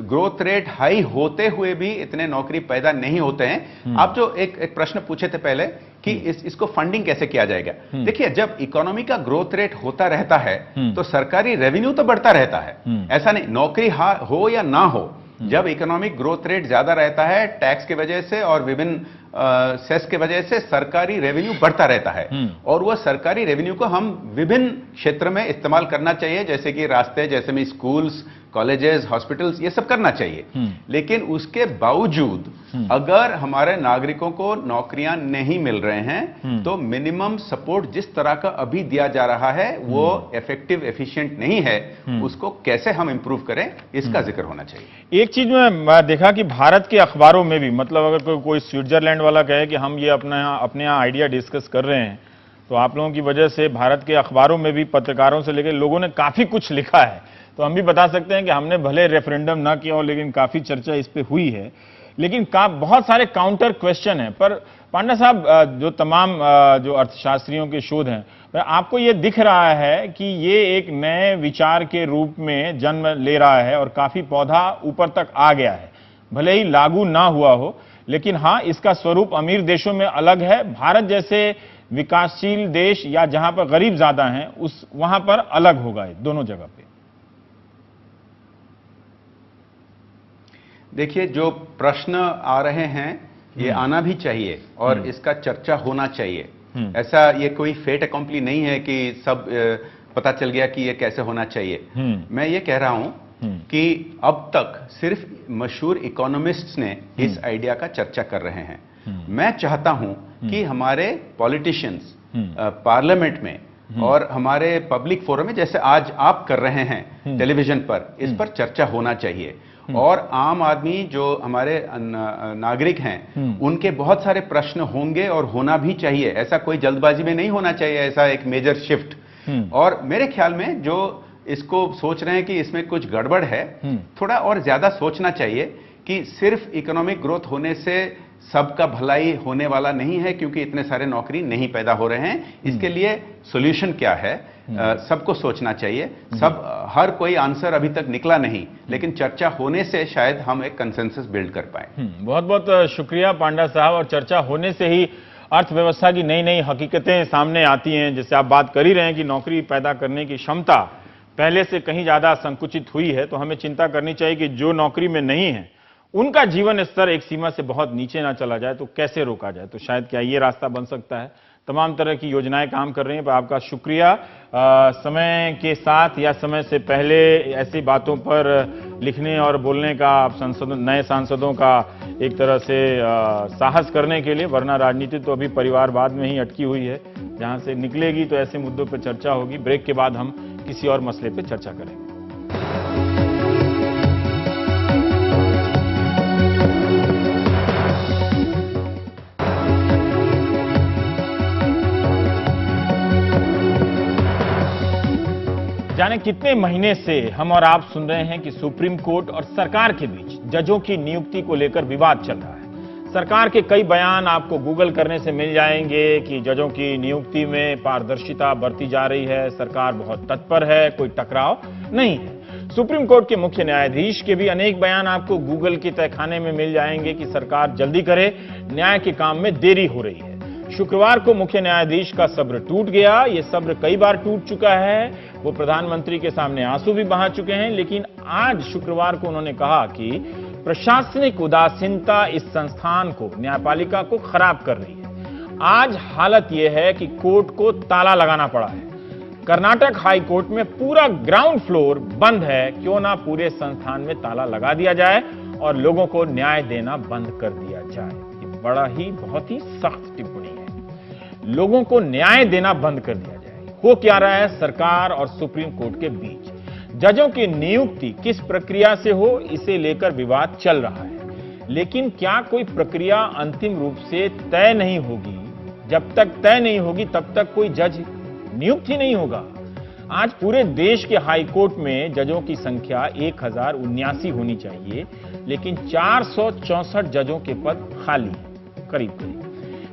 ग्रोथ रेट हाई होते हुए भी इतने नौकरी पैदा नहीं होते हैं। आप जो एक प्रश्न पूछे थे पहले कि इसको फंडिंग कैसे किया जाएगा, देखिए जब इकोनॉमी का ग्रोथ रेट होता रहता है तो सरकारी रेवेन्यू तो बढ़ता रहता है, ऐसा नहीं नौकरी हो या ना हो। जब इकोनॉमिक ग्रोथ रेट ज्यादा रहता है, टैक्स के वजह से और विभिन्न सेस के वजह से सरकारी रेवेन्यू बढ़ता रहता है और वह सरकारी रेवेन्यू को हम विभिन्न क्षेत्र में इस्तेमाल करना चाहिए, जैसे कि रास्ते, जैसे में स्कूल्स, कॉलेजेस, हॉस्पिटल्स, ये सब करना चाहिए। लेकिन उसके बावजूद अगर हमारे नागरिकों को नौकरियां नहीं मिल रहे हैं तो मिनिमम सपोर्ट जिस तरह का अभी दिया जा रहा है वो इफेक्टिव, एफिशिएंट नहीं है। उसको कैसे हम इंप्रूव करें, इसका जिक्र होना चाहिए। एक चीज मैं देखा कि भारत के अखबारों में भी, मतलब अगर कोई स्विट्जरलैंड वाला कहे कि हम ये अपने यहाँ आइडिया डिस्कस कर रहे हैं, तो आप लोगों की वजह से भारत के अखबारों में भी, पत्रकारों से लेकर लोगों ने काफी कुछ लिखा है। तो हम भी बता सकते हैं कि हमने भले रेफरेंडम ना किया हो, लेकिन काफी चर्चा इस पे हुई है लेकिन बहुत सारे काउंटर क्वेश्चन हैं। पर पांडा साहब, जो तमाम जो अर्थशास्त्रियों के शोध हैं, पर आपको ये दिख रहा है कि ये एक नए विचार के रूप में जन्म ले रहा है और काफी पौधा ऊपर तक आ गया है, भले ही लागू ना हुआ हो, लेकिन हाँ, इसका स्वरूप अमीर देशों में अलग है। भारत जैसे विकासशील देश या जहां पर गरीब ज्यादा हैं, वहां पर अलग होगा दोनों जगह पे। देखिए, जो प्रश्न आ रहे हैं ये आना भी चाहिए और इसका चर्चा होना चाहिए। ऐसा ये कोई फेट अकॉम्प्ली नहीं है कि सब पता चल गया कि ये कैसे होना चाहिए। मैं ये कह रहा हूं कि अब तक सिर्फ मशहूर इकोनॉमिस्ट्स ने इस आइडिया का चर्चा कर रहे हैं। मैं चाहता हूं कि हमारे पॉलिटिशियंस पार्लियामेंट में और हमारे पब्लिक फोरम में, जैसे आज आप कर रहे हैं टेलीविजन पर, इस पर चर्चा होना चाहिए। और आम आदमी जो हमारे नागरिक हैं, उनके बहुत सारे प्रश्न होंगे और होना भी चाहिए। ऐसा कोई जल्दबाजी में नहीं होना चाहिए ऐसा एक मेजर शिफ्ट। और मेरे ख्याल में जो इसको सोच रहे हैं कि इसमें कुछ गड़बड़ है, थोड़ा और ज्यादा सोचना चाहिए कि सिर्फ इकोनॉमिक ग्रोथ होने से सबका भलाई होने वाला नहीं है, क्योंकि इतने सारे नौकरी नहीं पैदा हो रहे हैं। इसके लिए सॉल्यूशन क्या है, सबको सोचना चाहिए। हर कोई आंसर अभी तक निकला नहीं, लेकिन चर्चा होने से शायद हम एक कंसेंसस बिल्ड कर पाए। बहुत बहुत शुक्रिया पांडा साहब। और चर्चा होने से ही अर्थव्यवस्था की नई नई हकीकतें सामने आती हैं। जैसे आप बात कर ही रहे हैं कि नौकरी पैदा करने की क्षमता पहले से कहीं ज्यादा संकुचित हुई है, तो हमें चिंता करनी चाहिए कि जो नौकरी में नहीं है उनका जीवन स्तर एक सीमा से बहुत नीचे ना चला जाए, तो कैसे रोका जाए। तो शायद क्या ये रास्ता बन सकता है। तमाम तरह की योजनाएं काम कर रही हैं। पर आपका शुक्रिया। समय के साथ या समय से पहले ऐसी बातों पर लिखने और बोलने का आप नए सांसदों का एक तरह से साहस करने के लिए, वरना राजनीति तो अभी परिवारवाद में ही अटकी हुई है। जहां से निकलेगी तो ऐसे मुद्दों पर चर्चा होगी। ब्रेक के बाद हम किसी और मसले पर चर्चा करेंगे। जाने कितने महीने से हम और आप सुन रहे हैं कि सुप्रीम कोर्ट और सरकार के बीच जजों की नियुक्ति को लेकर विवाद चल रहा है। सरकार के कई बयान आपको गूगल करने से मिल जाएंगे कि जजों की नियुक्ति में पारदर्शिता बरती जा रही है, सरकार बहुत तत्पर है, कोई टकराव नहीं है। सुप्रीम कोर्ट के मुख्य न्यायाधीश के भी अनेक बयान आपको गूगल के तहखाने में मिल जाएंगे कि सरकार जल्दी करे, न्याय के काम में देरी हो रही है। शुक्रवार को मुख्य न्यायाधीश का सब्र टूट गया। ये सब्र कई बार टूट चुका है। वो प्रधानमंत्री के सामने आंसू भी बहा चुके हैं, लेकिन आज शुक्रवार को उन्होंने कहा कि प्रशासनिक उदासीनता इस संस्थान को, न्यायपालिका को खराब कर रही है। आज हालत यह है कि कोर्ट को ताला लगाना पड़ा है। कर्नाटक हाई कोर्ट में पूरा ग्राउंड फ्लोर बंद है। क्यों ना पूरे संस्थान में ताला लगा दिया जाए और लोगों को न्याय देना बंद कर दिया जाए। ये बड़ा ही बहुत ही सख्त टिप्पणी है। लोगों को न्याय देना बंद कर दिया जाए। हो क्या रहा है सरकार और सुप्रीम कोर्ट के बीच? जजों की नियुक्ति किस प्रक्रिया से हो, इसे लेकर विवाद चल रहा है। लेकिन क्या कोई प्रक्रिया अंतिम रूप से तय नहीं होगी? जब तक तय नहीं होगी तब तक कोई जज नियुक्त ही नहीं होगा। आज पूरे देश के हाई कोर्ट में जजों की संख्या 1079 होनी चाहिए, लेकिन 464 जजों के पद खाली हैं, करीब।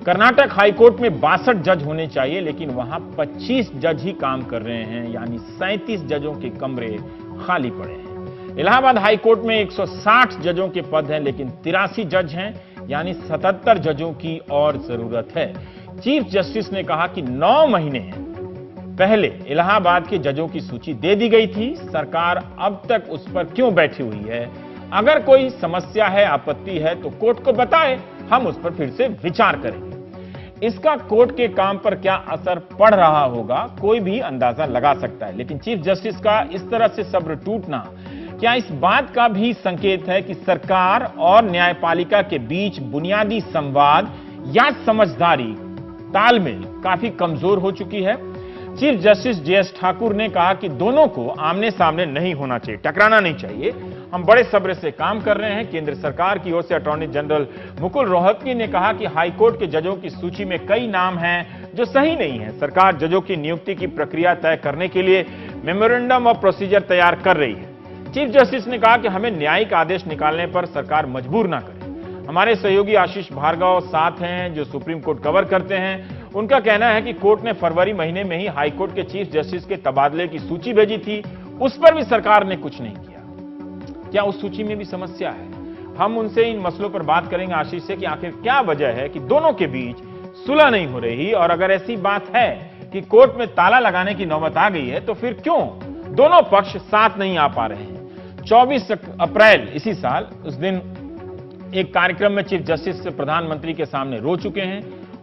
कर्नाटक हाई कोर्ट में 62 जज होने चाहिए, लेकिन वहां 25 जज ही काम कर रहे हैं, यानी 37 जजों के कमरे खाली पड़े हैं। इलाहाबाद हाई कोर्ट में 160 जजों के पद हैं, लेकिन 83 जज हैं, यानी 77 जजों की और जरूरत है। चीफ जस्टिस ने कहा कि 9 महीने पहले इलाहाबाद के जजों की सूची दे दी गई थी। सरकार अब तक उस पर क्यों बैठी हुई है? अगर कोई समस्या है, आपत्ति है, तो कोर्ट को बताए, हम उस पर फिर से विचार करेंगे। इसका कोर्ट के काम पर क्या असर पड़ रहा होगा, कोई भी अंदाजा लगा सकता है। लेकिन चीफ जस्टिस का इस तरह से सब्र टूटना क्या इस बात का भी संकेत है कि सरकार और न्यायपालिका के बीच बुनियादी संवाद या समझदारी, तालमेल काफी कमजोर हो चुकी है? Chief justice JS. ठाकुर ने कहा कि दोनों को आमने सामने नहीं होना चाहिए, टकराना नहीं चाहिए। हम बड़े सब्र से काम कर रहे हैं। केंद्र सरकार की ओर से अटॉर्नी जनरल मुकुल रोहतगी ने कहा कि हाईकोर्ट के जजों की सूची में कई नाम हैं जो सही नहीं है। सरकार जजों की नियुक्ति की प्रक्रिया तय करने के लिए मेमोरेंडम ऑफ प्रोसीजर तैयार कर रही है। चीफ जस्टिस ने कहा कि हमें न्यायिक आदेश निकालने पर सरकार मजबूर ना करे। हमारे सहयोगी आशीष भार्गव साथ हैं जो सुप्रीम कोर्ट कवर करते हैं। उनका कहना है कि कोर्ट ने फरवरी महीने में ही हाईकोर्ट के चीफ जस्टिस के तबादले की सूची भेजी थी, उस पर भी सरकार ने कुछ नहीं किया। क्या उस सूची में भी समस्या है? हम उनसे इन मसलों पर बात करेंगे आशीष से कि आखिर क्या वजह है कि दोनों के बीच सुलह नहीं हो रही, और अगर ऐसी बात है कि कोर्ट में ताला लगाने की नौबत आ गई है तो फिर क्यों दोनों पक्ष साथ नहीं आ पा रहे हैं। 24 अप्रैल इसी साल उस दिन एक कार्यक्रम में चीफ जस्टिस प्रधानमंत्री के सामने रो चुके हैं।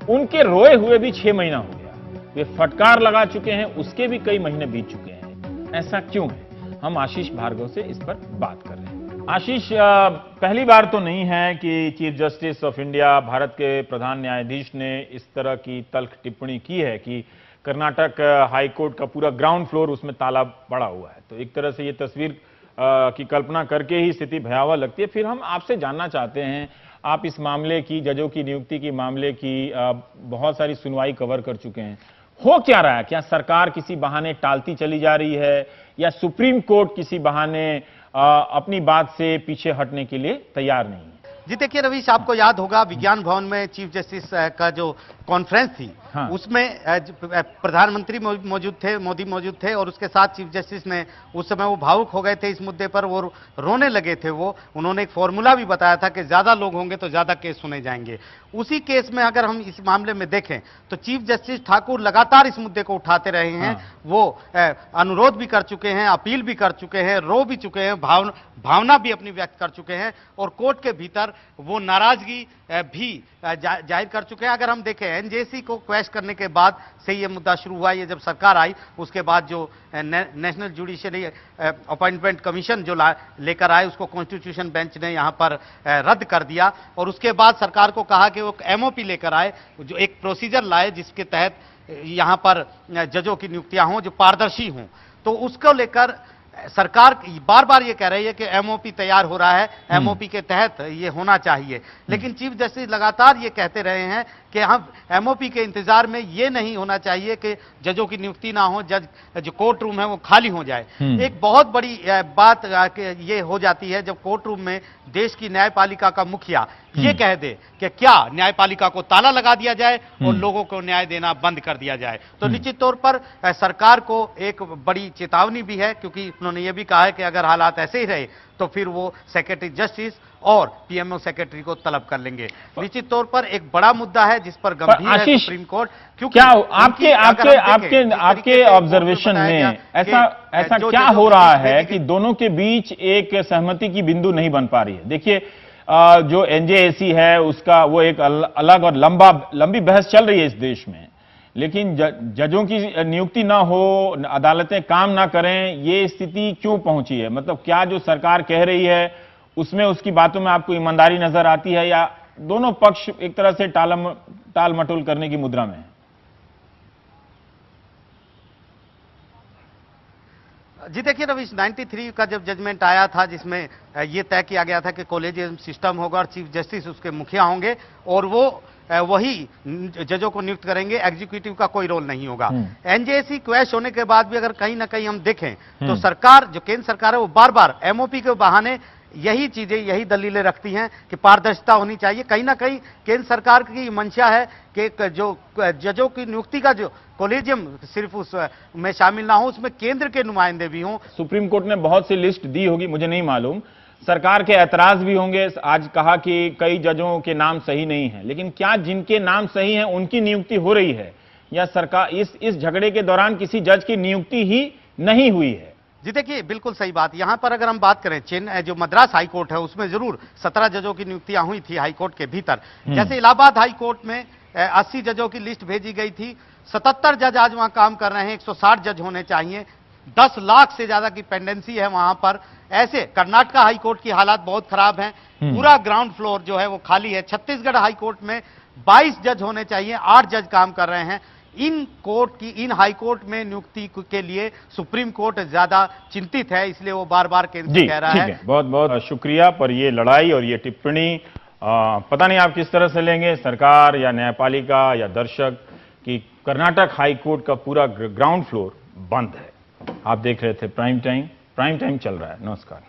उनके रोए हुए भी 6 महीना हो गया, वे फटकार लगा चुके हैं, उसके भी कई महीने बीत चुके हैं। ऐसा क्यों है? हम आशीष भार्गव से इस पर बात कर रहे हैं। आशीष, पहली बार तो नहीं है कि chief justice of India, Bharat के प्रधान न्यायाधीश ने इस तरह की तल्ख टिप्पणी की है कि कर्नाटक हाई कोर्ट का पूरा ग्राउंड फ्लोर उसमें ताला पड़ा हुआ है। तो एक तरह से ये तस्वीर की कल्पना करके ही स्थिति भयावह लगती है। फिर हम आपसे जानना चाहते हैं, आप इस मामले की, जजों की नियुक्ति की मामले की बहुत सारी सुनवाई कवर कर चुके हैं। हो क्या रहा है? क्या सरकार किसी बहाने टालती चली जा रही है, या सुप्रीम कोर्ट किसी बहाने अपनी बात से पीछे हटने के लिए तैयार नहीं है? जी देखिए रवीश, आपको याद होगा विज्ञान भवन में चीफ जस्टिस का जो कॉन्फ्रेंस थी, हाँ। उसमें प्रधानमंत्री मौजूद थे, मोदी मौजूद थे, और उसके साथ चीफ जस्टिस ने उस समय वो भावुक हो गए थे इस मुद्दे पर, वो रोने लगे थे। उन्होंने एक फॉर्मूला भी बताया था कि ज्यादा लोग होंगे तो ज्यादा केस सुने जाएंगे। उसी केस में अगर हम इस मामले में देखें तो चीफ जस्टिस ठाकुर लगातार इस मुद्दे को उठाते रहे हैं। हाँ। वो अनुरोध भी कर चुके हैं, अपील भी कर चुके हैं, रो भी चुके हैं, भावना भी अपनी व्यक्त कर चुके हैं, और कोर्ट के भीतर वो नाराजगी भी जाहिर कर चुके हैं। अगर हम देखें एनजेसी को क्वेश्चन करने के बाद से ये मुद्दा शुरू हुआ, ये जब सरकार आई उसके बाद जो नेशनल जुडिशरी अपॉइंटमेंट कमीशन जो लेकर आए उसको कॉन्स्टिट्यूशन बेंच ने यहां पर रद्द कर दिया, और उसके बाद सरकार को कहा कि वो एमओपी लेकर आए, जो एक प्रोसीजर लाए जिसके तहत यहां पर जजों की नियुक्तियां हों जो पारदर्शी हों। तो उसको लेकर सरकार बार बार ये कह रही है कि एमओपी तैयार हो रहा है, एमओपी के तहत ये होना चाहिए, लेकिन चीफ जस्टिस लगातार ये कहते रहे हैं कि हम एमओपी के इंतजार में ये नहीं होना चाहिए कि जजों की नियुक्ति ना हो, जज जो कोर्ट रूम है वो खाली हो जाए। एक बहुत बड़ी बात ये हो जाती है जब कोर्ट रूम में देश की न्यायपालिका का मुखिया ये कह दे कि क्या न्यायपालिका को ताला लगा दिया जाए और लोगों को न्याय देना बंद कर दिया जाए। तो निश्चित तौर पर सरकार को एक बड़ी चेतावनी भी है, क्योंकि उन्होंने ये भी कहा है कि अगर हालात ऐसे ही रहे तो फिर वो सेक्रेटरी जस्टिस और पीएमओ सेक्रेटरी को तलब कर लेंगे। निश्चित तौर पर एक बड़ा मुद्दा है जिस पर गंभीर है सुप्रीम कोर्ट। क्योंकि क्या आपके ऑब्जर्वेशन में ऐसा क्या हो रहा है कि दोनों के बीच एक सहमति की बिंदु नहीं बन पा रही है? देखिए, जो एनजेएसी है उसका वो एक अलग और लंबी बहस चल रही है इस देश में, लेकिन जजों की नियुक्ति ना हो, अदालतें काम ना करें, ये स्थिति क्यों पहुंची है? मतलब क्या जो सरकार कह रही है उसमें, उसकी बातों में आपको ईमानदारी नजर आती है, या दोनों पक्ष एक तरह से टाल मटोल करने की मुद्रा में है? जी देखिए रवीश, 93 का जब जजमेंट आया था जिसमें यह तय किया गया था कि कॉलेजियम सिस्टम होगा और चीफ जस्टिस उसके मुखिया होंगे, और वो वही जजों को नियुक्त करेंगे, एग्जीक्यूटिव का कोई रोल नहीं होगा। एनजेसी क्वैश होने के बाद भी अगर कहीं ना कहीं हम देखें तो सरकार, जो केंद्र सरकार है, वो बार बार एमओपी के बहाने यही चीजें, यही दलीलें रखती हैं कि पारदर्शिता होनी चाहिए। कहीं ना कहीं केंद्र सरकार की मंशा है कि जो जजों की नियुक्ति का जो कॉलेजियम सिर्फ उसमें शामिल ना हो, उसमें केंद्र के नुमाइंदे भी हों। सुप्रीम कोर्ट ने बहुत सी लिस्ट दी होगी, मुझे नहीं मालूम, सरकार के ऐतराज भी होंगे। आज कहा कि कई जजों के नाम सही नहीं है, लेकिन क्या जिनके नाम सही हैं उनकी नियुक्ति हो रही है, या सरकार इस झगड़े के दौरान किसी जज की नियुक्ति ही नहीं हुई है? जी देखिए, बिल्कुल सही बात। यहां पर अगर हम बात करें जो मद्रास हाई कोर्ट है उसमें जरूर 17 जजों की नियुक्तियां हुई थी हाई कोर्ट के भीतर। जैसे इलाहाबाद हाई कोर्ट में 80 जजों की लिस्ट भेजी गई थी, 77 जज आज वहां काम कर रहे हैं, 160 जज होने चाहिए, 10 लाख से ज्यादा की पेंडेंसी है वहां पर। ऐसे कर्नाटक हाई कोर्ट की हालात बहुत खराब है, पूरा ग्राउंड फ्लोर जो है वो खाली है। छत्तीसगढ़ हाई कोर्ट में 22 जज होने चाहिए, 8 जज काम कर रहे हैं। इन हाई कोर्ट में नियुक्ति के लिए सुप्रीम कोर्ट ज्यादा चिंतित है, इसलिए वो बार बार केंद्र से कह रहा है। बहुत बहुत शुक्रिया पर ये लड़ाई और ये टिप्पणी। पता नहीं आप किस तरह से लेंगे, सरकार या न्यायपालिका या दर्शक, कि कर्नाटक हाई कोर्ट का पूरा ग्राउंड फ्लोर बंद है। आप देख रहे थे प्राइम टाइम चल रहा है। नमस्कार।